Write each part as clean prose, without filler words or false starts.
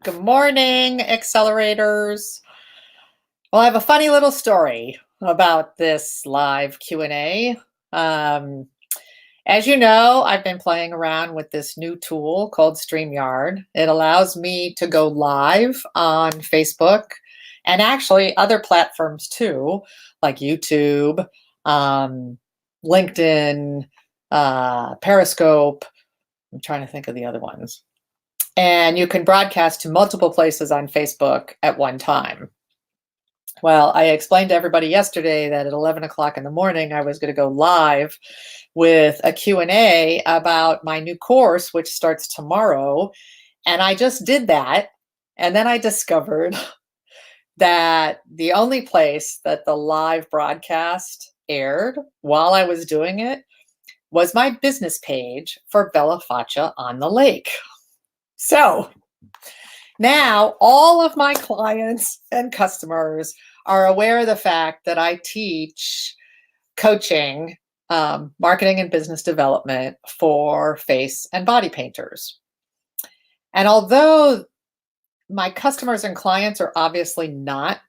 Good morning, accelerators. Well, I have a funny little story about this live Q&A. Um, as you know, I've been playing around with this new tool called StreamYard. It allows me to go live on Facebook and actually other platforms too, like YouTube, um, LinkedIn, Periscope. I'm trying to think of the other ones. And you can broadcast to multiple places on Facebook at one time. Well, I explained to everybody yesterday that at 11 o'clock in the morning, I was going to go live with a Q&A about my new course, which starts tomorrow. And I just did that. And then I discovered that the only place that the live broadcast aired while I was doing it was my business page for Bella Faccia on the Lake. So now all of my clients and customers are aware of the fact that I teach coaching, marketing and business development for face and body painters. And although my customers and clients are obviously not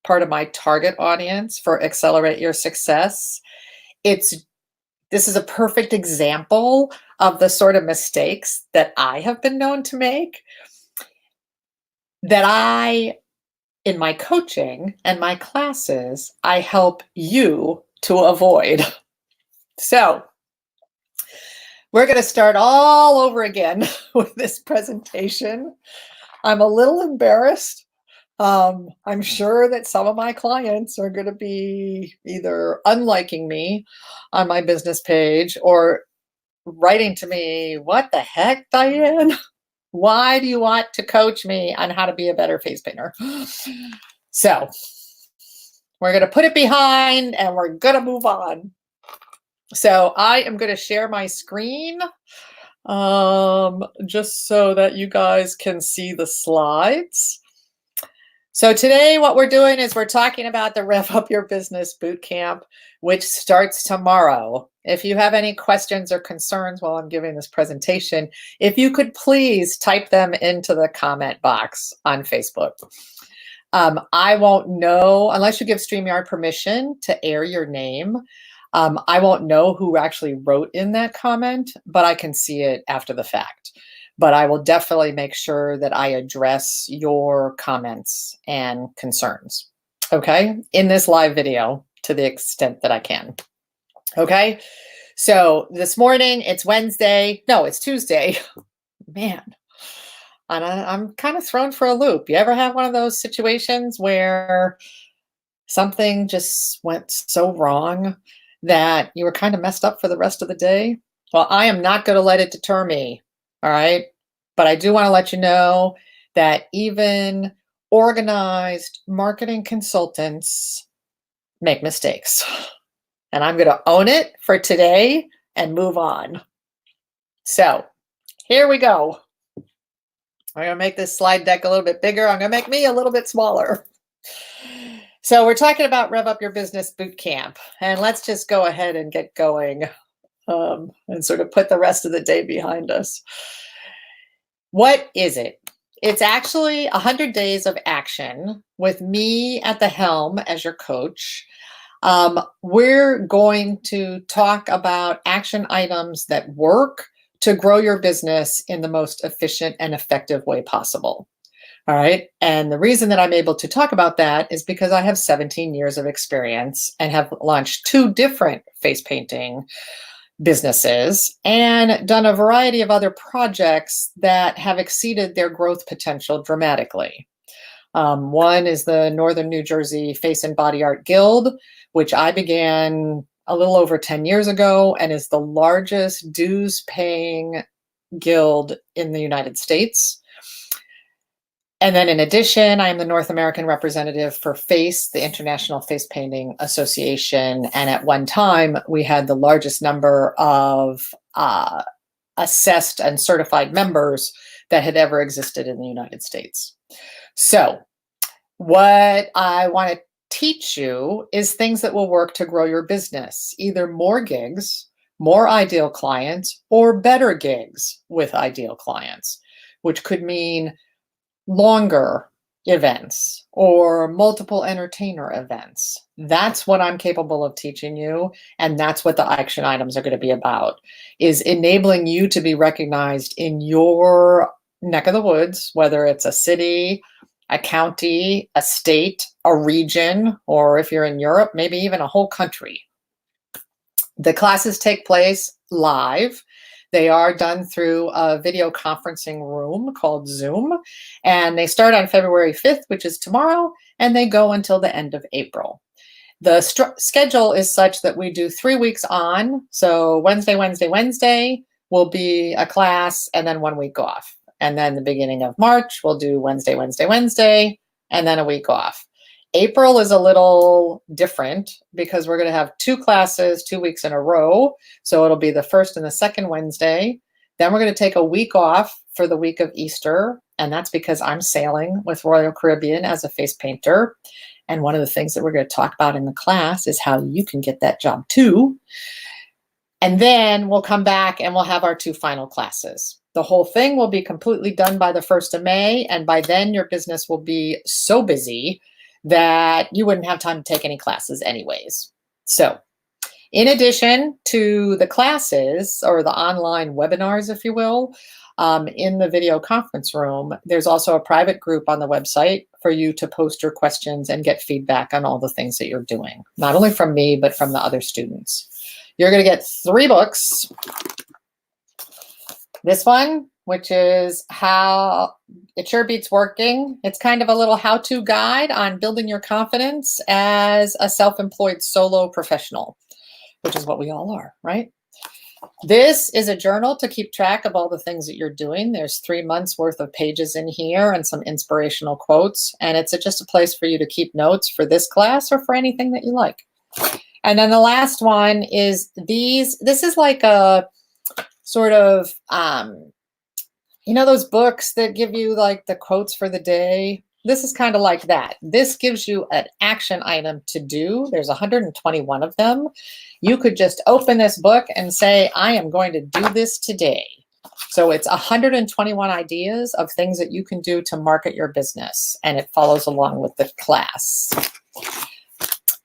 part of my target audience for Accelerate Your Success, this is a perfect example of the sort of mistakes that I have been known to make that in my coaching and my classes, I help you to avoid. So we're going to start all over again with this presentation. I'm a little embarrassed. I'm sure that some of my clients are going to be either unliking me on my business page or writing to me, "What the heck, Diane? Why do you want to coach me on how to be a better face painter?" So we're going to put it behind and we're going to move on. So I am going to share my screen just so that you guys can see the slides. So today what we're doing is we're talking about the Rev Up Your Business Bootcamp, which starts tomorrow. If you have any questions or concerns while I'm giving this presentation, if you could please type them into the comment box on Facebook. I won't know, unless you give StreamYard permission to air your name, I won't know who actually wrote in that comment, but I can see it after the fact. But I will definitely make sure that I address your comments and concerns, okay, in this live video to the extent that I can. Okay, so this morning, it's Wednesday. No, it's Tuesday. Man, and I'm kind of thrown for a loop. You ever have one of those situations where something just went so wrong that you were kind of messed up for the rest of the day? Well, I am not going to let it deter me, all right? But I do want to let you know that even organized marketing consultants make mistakes. And I'm going to own it for today and move on. So here we go. I'm going to make this slide deck a little bit bigger. I'm going to make me a little bit smaller. So we're talking about Rev Up Your Business Bootcamp. And let's just go ahead and get going and sort of put the rest of the day behind us. What is it? It's actually 100 days of action with me at the helm as your coach. We're going to talk about action items that work to grow your business in the most efficient and effective way possible. All right. And the reason that I'm able to talk about that is because I have 17 years of experience and have launched 2 different face painting businesses and done a variety of other projects that have exceeded their growth potential dramatically. One is the Northern New Jersey Face and Body Art Guild, which I began a little over 10 years ago and is the largest dues-paying guild in the United States. And then in addition, I am the North American representative for FACE, the International Face Painting Association. And at one time, we had the largest number of assessed and certified members that had ever existed in the United States. So what I want to teach you is things that will work to grow your business, either more gigs, more ideal clients, or better gigs with ideal clients, which could mean longer events or multiple entertainer events. That's what I'm capable of teaching you. And that's what the action items are going to be about, is enabling you to be recognized in your neck of the woods, whether it's a city, a county, a state, a region, or if you're in Europe, maybe even a whole country. The classes take place live. They are done through a video conferencing room called Zoom, and they start on February 5th, which is tomorrow, and they go until the end of April. The schedule is such that we do 3 weeks on. So Wednesday, Wednesday, Wednesday will be a class, and then 1 week off. And then the beginning of March, we'll do Wednesday, Wednesday, Wednesday, and then a week off. April is a little different because we're going to have 2 classes 2 weeks in a row. So it'll be the first and the second Wednesday. Then we're going to take a week off for the week of Easter. And that's because I'm sailing with Royal Caribbean as a face painter. And one of the things that we're going to talk about in the class is how you can get that job too. And then we'll come back and we'll have our 2 final classes. The whole thing will be completely done by the 1st of May. And by then your business will be so busy that you wouldn't have time to take any classes anyways. So in addition to the classes or the online webinars, if you will, in the video conference room, there's also a private group on the website for you to post your questions and get feedback on all the things that you're doing, not only from me, but from the other students. You're going to get 3 books. This one, which is How It Sure Beats Working. It's kind of a little how-to guide on building your confidence as a self-employed solo professional, which is what we all are, right? This is a journal to keep track of all the things that you're doing. There's 3 months worth of pages in here and some inspirational quotes. And it's just a place for you to keep notes for this class or for anything that you like. And then the last one is these. This is like a sort of, you know, those books that give you like the quotes for the day. This is kind of like that. This gives you an action item to do. There's 121 of them. You could just open this book and say, I am going to do this today. So it's 121 ideas of things that you can do to market your business, and it follows along with the class.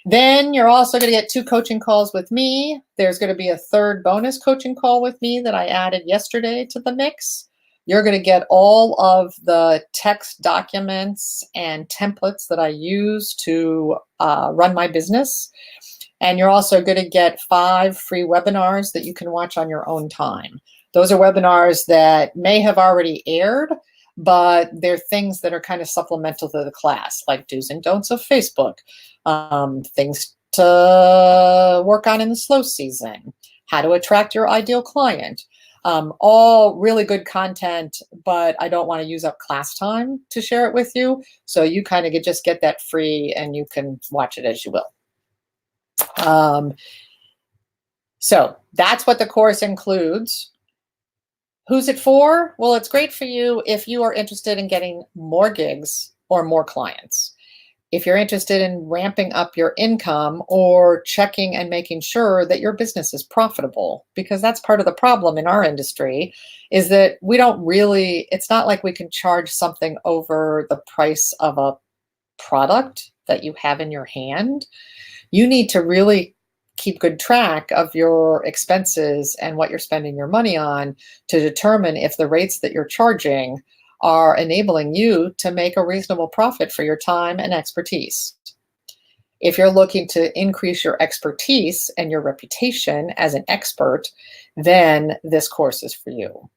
Then you're also going to get 2 coaching calls with me. There's going to be a 3rd bonus coaching call with me that I added yesterday to the mix. You're going to get all of the text documents and templates that I use to run my business. And you're also going to get 5 free webinars that you can watch on your own time. Those are webinars that may have already aired, but they're things that are kind of supplemental to the class, like do's and don'ts of Facebook, things to work on in the slow season, how to attract your ideal client. All really good content, but I don't want to use up class time to share it with you. So you kind of just get that free and you can watch it as you will. So that's what the course includes. Who's it for? Well, it's great for you if you are interested in getting more gigs or more clients. If you're interested in ramping up your income or checking and making sure that your business is profitable, because that's part of the problem in our industry, is that we don't really, it's not like we can charge something over the price of a product that you have in your hand. You need to really keep good track of your expenses and what you're spending your money on to determine if the rates that you're charging are enabling you to make a reasonable profit for your time and expertise. If you're looking to increase your expertise and your reputation as an expert, then this course is for you.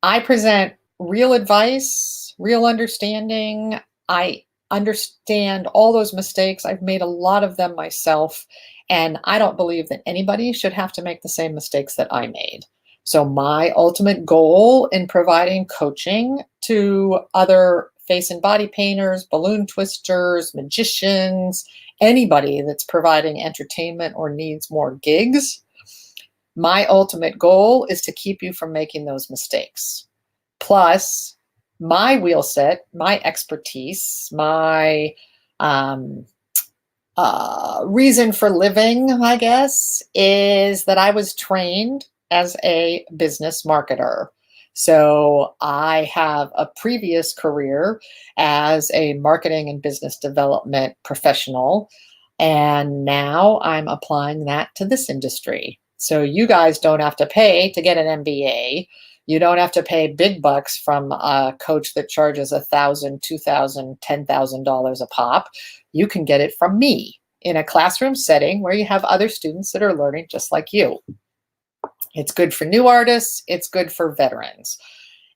I present real advice, real understanding. I understand all those mistakes. I've made a lot of them myself, and I don't believe that anybody should have to make the same mistakes that I made. So my ultimate goal in providing coaching to other face and body painters, balloon twisters, magicians, anybody that's providing entertainment or needs more gigs, my ultimate goal is to keep you from making those mistakes. Plus, my wheel set, my expertise, my reason for living, I guess, is that I was trained as a business marketer. So I have a previous career as a marketing and business development professional, and now I'm applying that to this industry. So you guys don't have to pay to get an MBA. You don't have to pay big bucks from a coach that charges $1,000, $2,000, $10,000 a pop. You can get it from me in a classroom setting where you have other students that are learning just like you. It's good for new artists. It's good for veterans.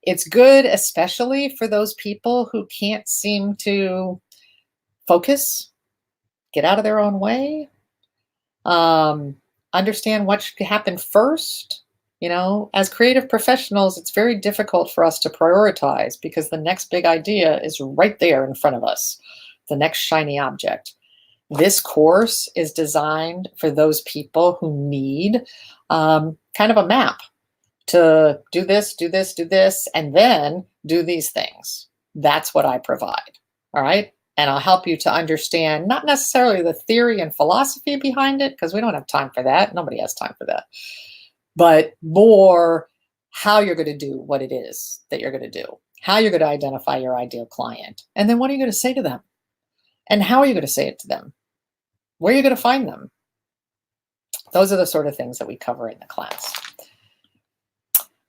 It's good especially for those people who can't seem to focus, get out of their own way, understand what should happen first. You know, as creative professionals, it's very difficult for us to prioritize because the next big idea is right there in front of us, the next shiny object. This course is designed for those people who need kind of a map to do this, do this, do this, and then do these things. That's what I provide. All right. And I'll help you to understand not necessarily the theory and philosophy behind it, because we don't have time for that. Nobody has time for that. But more how you're going to do what it is that you're going to do, how you're going to identify your ideal client, and then what are you going to say to them? And how are you going to say it to them? Where are you going to find them? Those are the sort of things that we cover in the class.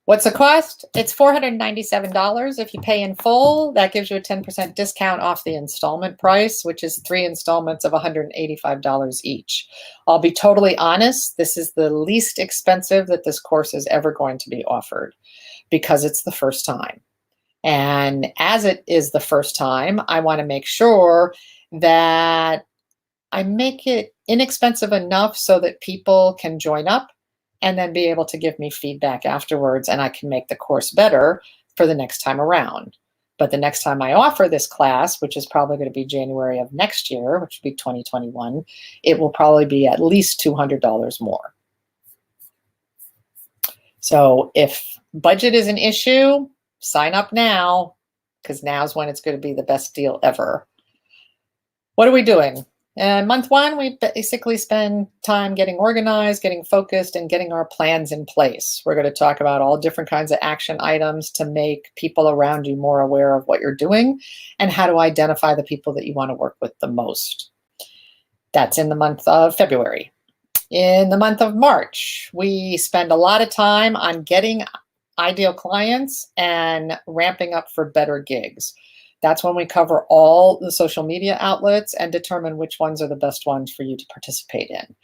What's the cost? It's $497 if you pay in full. That gives you a 10% discount off the installment price, which is 3 installments of $185 each. I'll be totally honest, this is the least expensive that this course is ever going to be offered because it's the first time. And as it is the first time, I want to make sure that I make it inexpensive enough so that people can join up and then be able to give me feedback afterwards, and I can make the course better for the next time around. But the next time I offer this class, which is probably going to be January of next year, which will be 2021, it will probably be at least $200 more. So if budget is an issue, sign up now, because now's when it's going to be the best deal ever. What are we doing? Month one, we basically spend time getting organized, getting focused, and getting our plans in place. We're going to talk about all different kinds of action items to make people around you more aware of what you're doing and how to identify the people that you want to work with the most. That's in the month of February. In the month of March, we spend a lot of time on getting ideal clients and ramping up for better gigs. That's when we cover all the social media outlets and determine which ones are the best ones for you to participate in.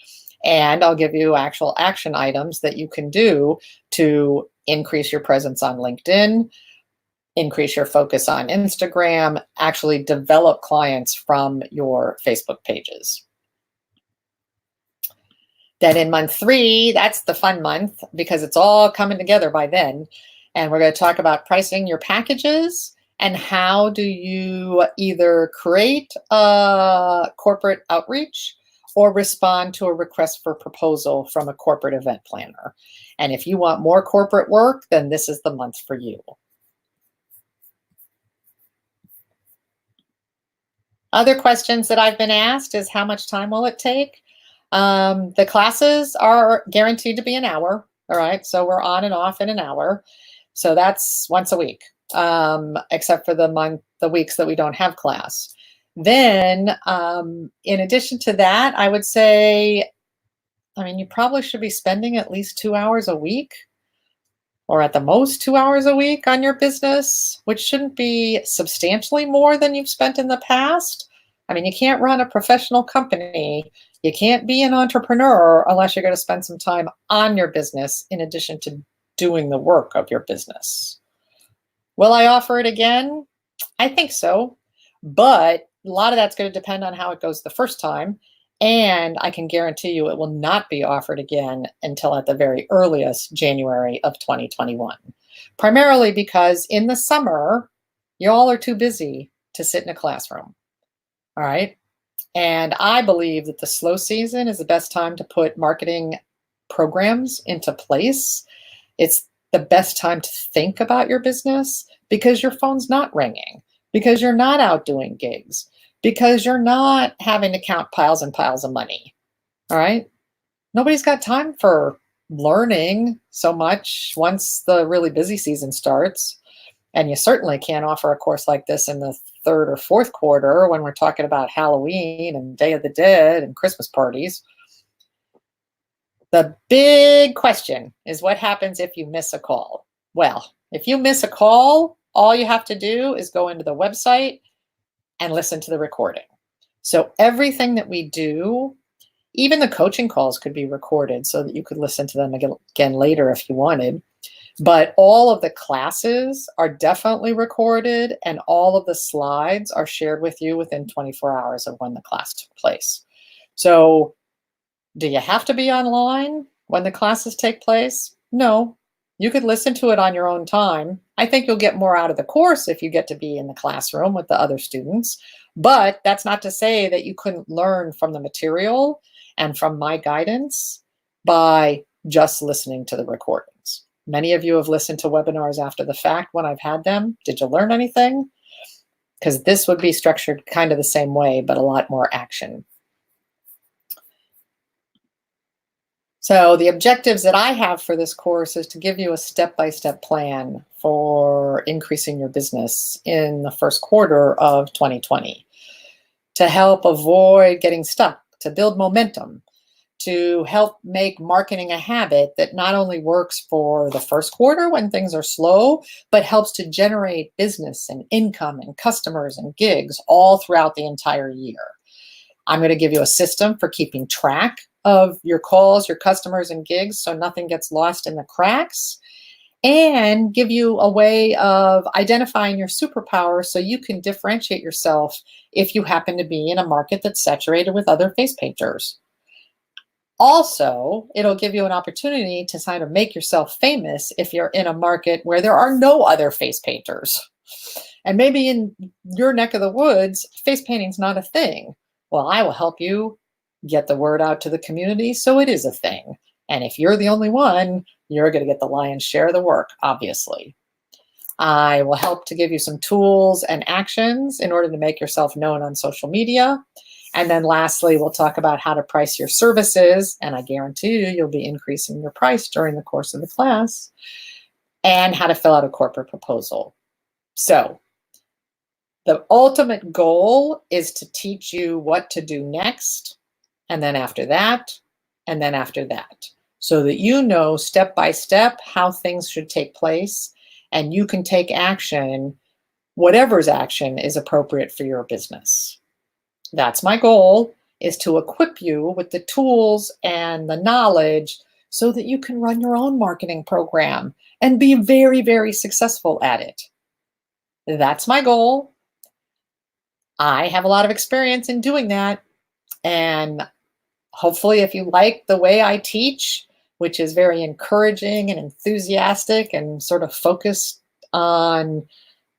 And I'll give you actual action items that you can do to increase your presence on LinkedIn, increase your focus on Instagram, actually develop clients from your Facebook pages. Then in month 3, that's the fun month because it's all coming together by then. And we're going to talk about pricing your packages and how do you either create a corporate outreach or respond to a request for proposal from a corporate event planner. And if you want more corporate work, then this is the month for you. Other questions that I've been asked is how much time will it take? The classes are guaranteed to be an hour. All right, so we're on and off in an hour. So that's once a week. Except for the weeks that we don't have class. Then, in addition to that, I would say, you probably should be spending at least 2 hours a week, or at the most 2 hours a week on your business, which shouldn't be substantially more than you've spent in the past. You can't run a professional company. You can't be an entrepreneur unless you're going to spend some time on your business in addition to doing the work of your business. Will I offer it again? I think so, but a lot of that's going to depend on how it goes the first time, and I can guarantee you it will not be offered again until at the very earliest January of 2021, primarily because in the summer, you all are too busy to sit in a classroom, all right? And I believe that the slow season is the best time to put marketing programs into place. It's the best time to think about your business because your phone's not ringing, because you're not out doing gigs, because you're not having to count piles and piles of money. All right. Nobody's got time for learning so much once the really busy season starts. And you certainly can't offer a course like this in the third or fourth quarter when we're talking about Halloween and Day of the Dead and Christmas parties. The big question is what happens if you miss a call? Well, if you miss a call, all you have to do is go into the website and listen to the recording. So everything that we do, even the coaching calls, could be recorded so that you could listen to them again later if you wanted. But all of the classes are definitely recorded, and all of the slides are shared with you within 24 hours of when the class took place. So do you have to be online when the classes take place? No. You could listen to it on your own time. I think you'll get more out of the course if you get to be in the classroom with the other students. But that's not to say that you couldn't learn from the material and from my guidance by just listening to the recordings. Many of you have listened to webinars after the fact when I've had them. Did you learn anything? Because this would be structured kind of the same way, but a lot more action. So the objectives that I have for this course is to give you a step-by-step plan for increasing your business in the first quarter of 2020, to help avoid getting stuck, to build momentum, to help make marketing a habit that not only works for the first quarter when things are slow, but helps to generate business and income and customers and gigs all throughout the entire year. I'm going to give you a system for keeping track of your calls, your customers, and gigs so nothing gets lost in the cracks, and give you a way of identifying your superpower so you can differentiate yourself if you happen to be in a market that's saturated with other face painters. Also, it'll give you an opportunity to kind of make yourself famous if you're in a market where there are no other face painters. And maybe in your neck of the woods, face painting's not a thing. Well, I will help you get the word out to the community so it is a thing. And if you're the only one, you're going to get the lion's share of the work, obviously. I will help to give you some tools and actions in order to make yourself known on social media. And then lastly, we'll talk about how to price your services. And I guarantee you'll be increasing your price during the course of the class, and how to fill out a corporate proposal. So the ultimate goal is to teach you what to do next, and then after that, and then after that, so that you know step by step how things should take place, and you can take action, whatever's action is appropriate for your business. That's my goal, is to equip you with the tools and the knowledge so that you can run your own marketing program and be very, very successful at it. That's my goal. I have a lot of experience in doing that. And hopefully, if you like the way I teach, which is very encouraging and enthusiastic and sort of focused on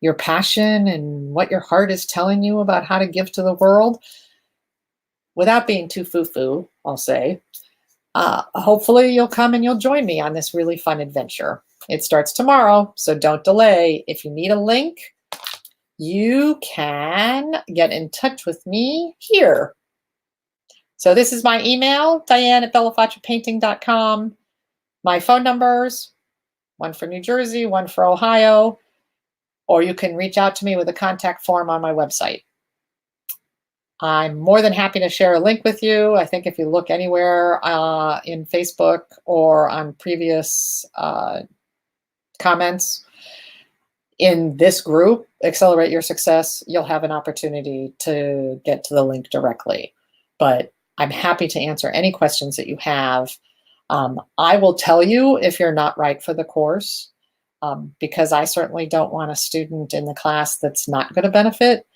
your passion and what your heart is telling you about how to give to the world, without being too foo-foo, I'll say, hopefully you'll come and you'll join me on this really fun adventure. It starts tomorrow, so don't delay. If you need a link, you can get in touch with me here. So this is my email, Diane@BellaFacciaPainting.com. My phone numbers, one for New Jersey, one for Ohio, or you can reach out to me with a contact form on my website. I'm more than happy to share a link with you. I think if you look anywhere in Facebook or on previous comments in this group, Accelerate Your Success, you'll have an opportunity to get to the link directly. But I'm happy to answer any questions that you have. I will tell you if you're not right for the course, because I certainly don't want a student in the class that's not going to benefit.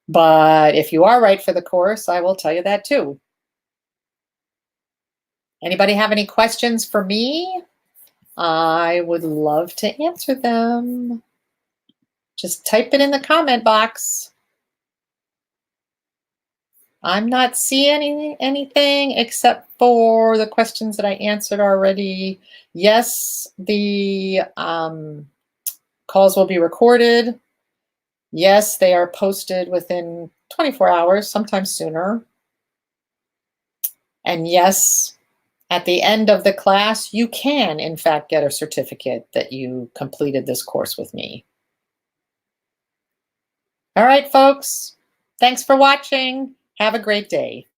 But if you are right for the course, I will tell you that too. Anybody have any questions for me? I would love to answer them. Just type it in the comment box. I'm not seeing anything except for the questions that I answered already. Yes, the calls will be recorded. Yes, they are posted within 24 hours, sometimes sooner. And yes, At the end of the class, you can, in fact, get a certificate that you completed this course with me. All right, folks. Thanks for watching. Have a great day.